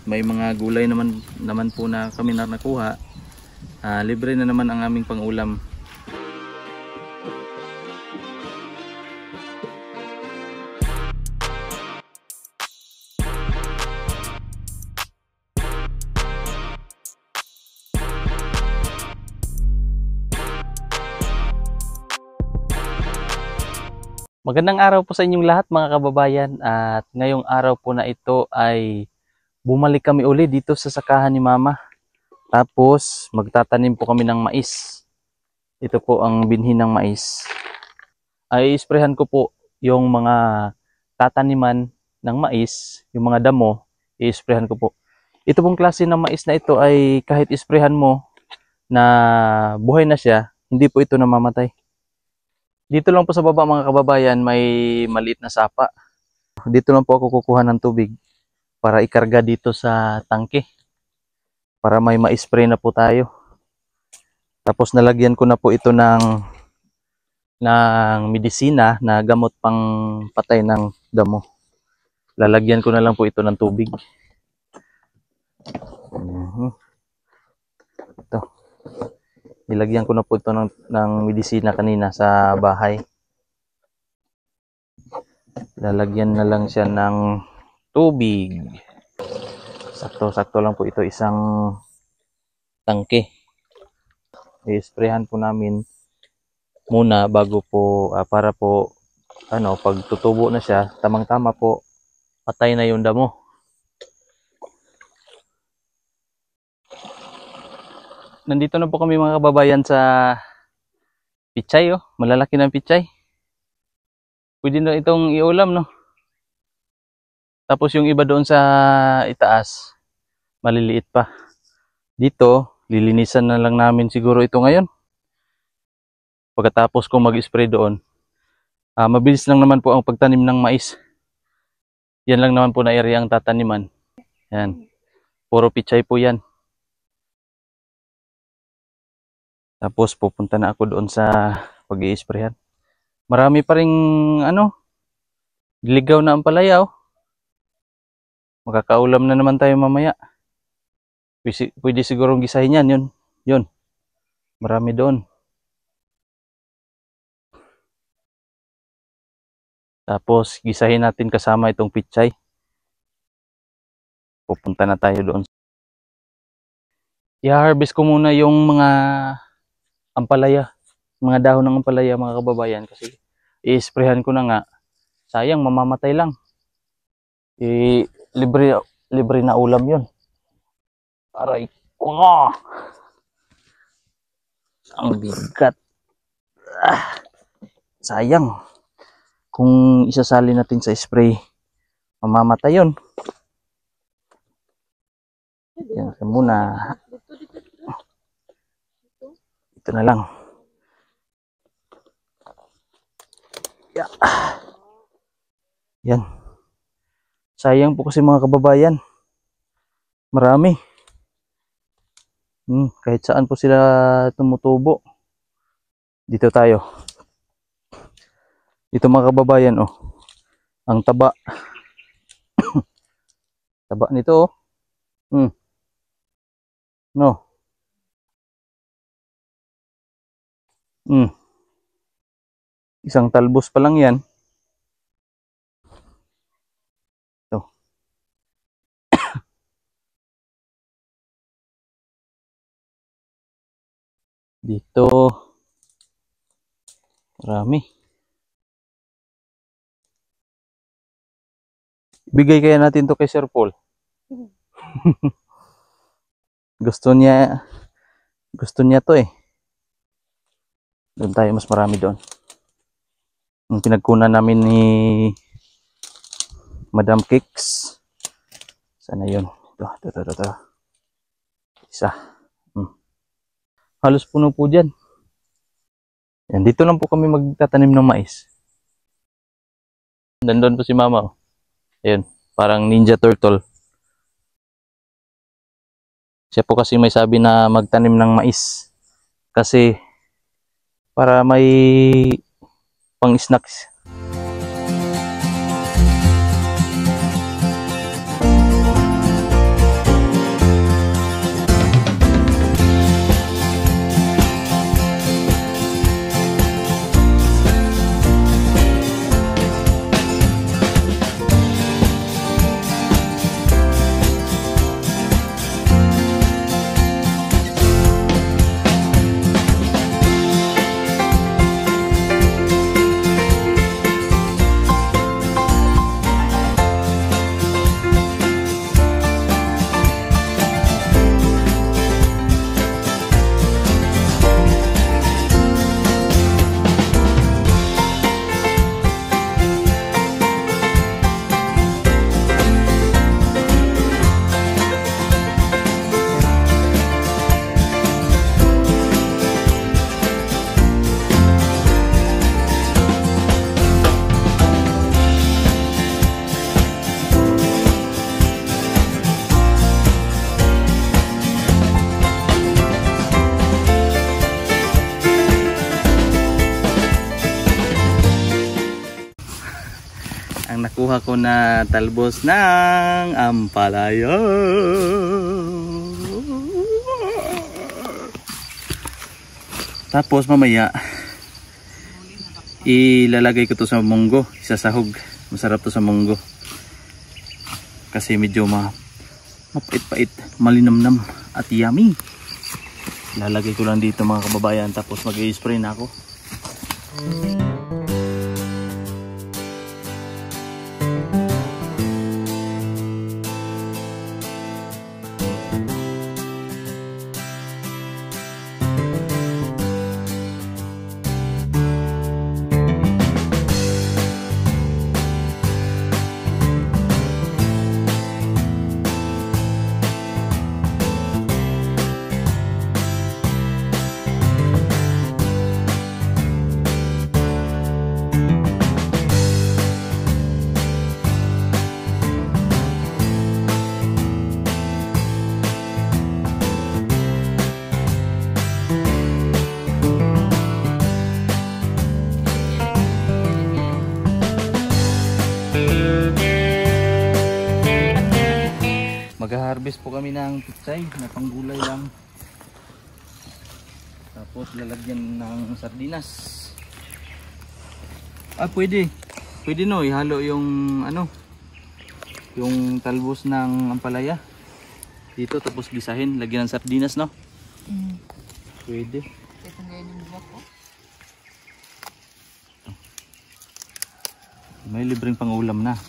may mga gulay naman po na kami na nakuha. Libre na naman ang aming pangulam. Magandang araw po sa inyong lahat mga kababayan, at ngayong araw po na ito ay bumalik kami uli dito sa sakahan ni Mama. Tapos magtatanim po kami ng mais. Ito po ang binhi ng mais. Ay isprehan ko po yung mga tataniman ng mais, yung mga damo, i-isprehan ko po. Ito pong klase ng mais na ito ay kahit isprehan mo na buhay na siya, hindi po ito namamatay. Dito lang po sa baba mga kababayan, may maliit na sapa. Dito lang po ako kukuha ng tubig para ikarga dito sa tangke. Para may ma-spray na po tayo. Tapos nalagyan ko na po ito ng medisina na gamot pang patay ng damo. Lalagyan ko na lang po ito ng tubig. Ito. Nilagyan ko na po ito ng medisina kanina sa bahay. Lalagyan na lang siya ng tubig. Sakto-sakto lang po ito, isang tangke. I-sprayhan po namin muna bago po, para po, pag tutubo na siya, tamang-tama po, patay na yung damo. Nandito na po kami mga kababayan sa pichay, oh. Malalaki ng pichay. Pwede na itong iulam, no? Tapos yung iba doon sa itaas, maliliit pa. Dito, lilinisan na lang namin siguro ito ngayon. Pagkatapos kong mag-spray doon, mabilis lang naman po ang pagtanim ng mais. Yan lang naman po na area ang tataniman. Yan. Puro pichay po yan. Tapos pupunta na ako doon sa pag-i-sprayhan. Marami pa ring diligaw na ampalaya, oh. Makakaulam na naman tayo mamaya. Pwede sigurong gisahin yan, yun. Marami doon. Tapos gisahin natin kasama itong pichay. Pupunta na tayo doon. I-harvest ko muna yung mga ampalaya, mga dahon ng ampalaya mga kababayan, kasi i-sprayhan ko na nga. Sayang, mamamatay lang. Libre na ulam yun. Aray ko! Ang bigat. Sayang. Kung isasali natin sa spray, mamamatay yun. Yan muna. Ito na lang. Yan. Sayang po kasi mga kababayan. Marami. Kahit saan po sila tumutubo. Dito tayo. Dito mga kababayan, oh. Ang taba. Taba nito, oh. No. Isang talbos pa lang yan. Ito. Dito. Marami. Bigay kaya natin to kay Sir Paul. Gusto niya to, eh. Doon tayo, mas marami doon. Yung pinagkunan namin ni Madam Cakes. Sana yun. Ito. Isa. Halos puno po dyan. Yan, dito lang po kami magtatanim ng mais. Nandun po si Mama, oh. Ayun, parang Ninja Turtle. Siya po kasi may sabi na magtanim ng mais. Kasi para may pang snacks. nakuha ko na talbos ng ampalaya. Tapos mamaya ilalagay ko to sa munggo, isasahog. Masarap to sa munggo. Kasi medyo mapait-pait, malinamnam at yummy. Ilalagay ko lang dito mga kababayan, tapos mag-i-spray na ako. Mag-harvest po kami ng pitsay na panggulay lang. Tapos lalagyan ng sardinas. Pwede. Pwede no, ihalo yung yung talbos ng ampalaya dito, tapos gisahin, lagyan ng sardinas, no? Pwede. May libreng pangulam na.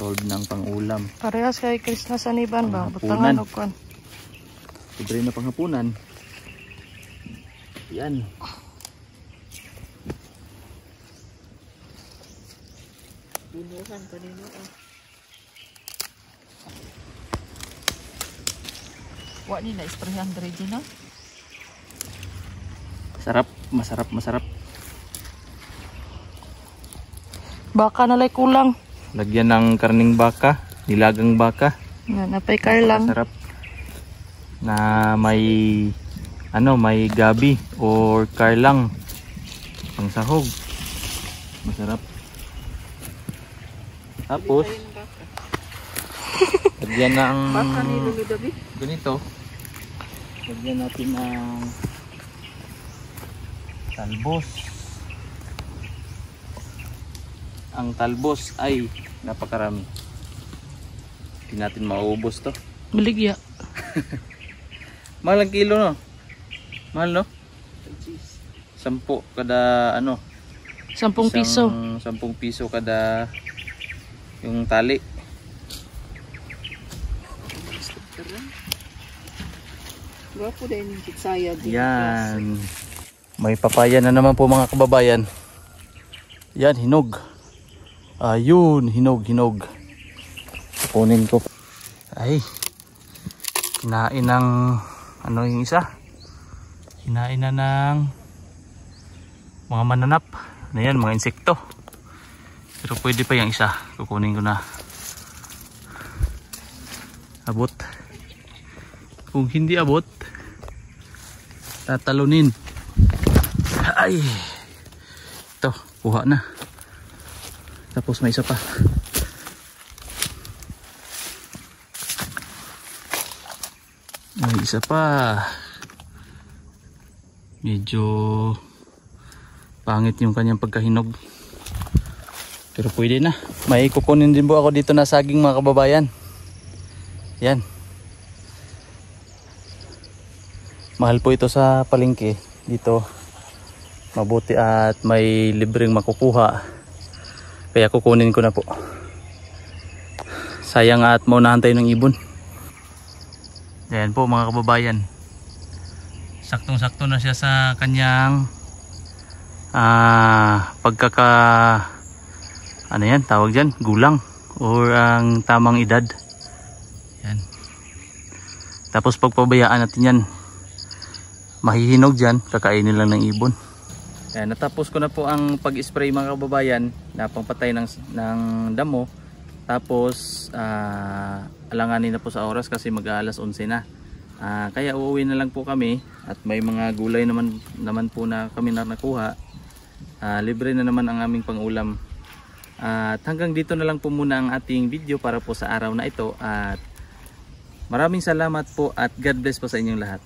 Solve ng pangulam. Parehas kay Chris na sa Niban ba? Panghapunan. Butangan o kwan. Libre na panghapunan. Yan. Bunuhan kanino Wa nila isprayan diretso na. Sarap, masarap. Baka nalay kulang. Lagyan ng karning baka, nilagang baka. Nga napay karlang. Masarap. Na may may gabi or karlang pang sahog. Masarap. Tapos lagyan ng Baka ni Lugabi. ganito. Lagyan natin ng talbos. Ang talbos ay napakarami. Hindi natin mauubos to. Baligya. Mahal ang kilo, no? Mahal, no? 10 kada 10 piso. 10 piso kada yung tali. Guwapo din yung pitsaya. Yan. May papaya na naman po mga kababayan. Yan, hinog. Ayun, hinog. Kunin ko. Ay. Kinain ng yung isa. Kinain na ng mga mananap. Yan, mga insekto. Pero pwede pa yung isa. Kukunin ko na. Abot. Kung hindi abot, tatalunin. Ay. Ito, kuha na. Tapos may isa pa. May isa pa. Medyo pangit yung kanyang pagkahinog. Pero pwede na. May kukunin din po ako dito na saging mga kababayan. Yan. Mahal po ito sa palengke. Dito mabuti at may libreng makukuha. Kaya kukunin ko na po. Sayang at maunahan tayo ng ibon. Ayan po mga kababayan. Saktong-sakto na siya sa kanyang tawag dyan, gulang or ang tamang edad. Yan. Tapos pagpabayaan natin yan, mahihinog dyan, kakainin lang ng ibon. Ayan, natapos ko na po ang pag-spray mga kababayan na pangpatay ng damo. Tapos alanganin na po sa oras kasi mag-aalas 11 na. Kaya uuwi na lang po kami at may mga gulay naman po na kami na nakuha. libre na naman ang aming pangulam. At hanggang dito na lang po muna ang ating video para po sa araw na ito. At maraming salamat po at God bless po sa inyong lahat.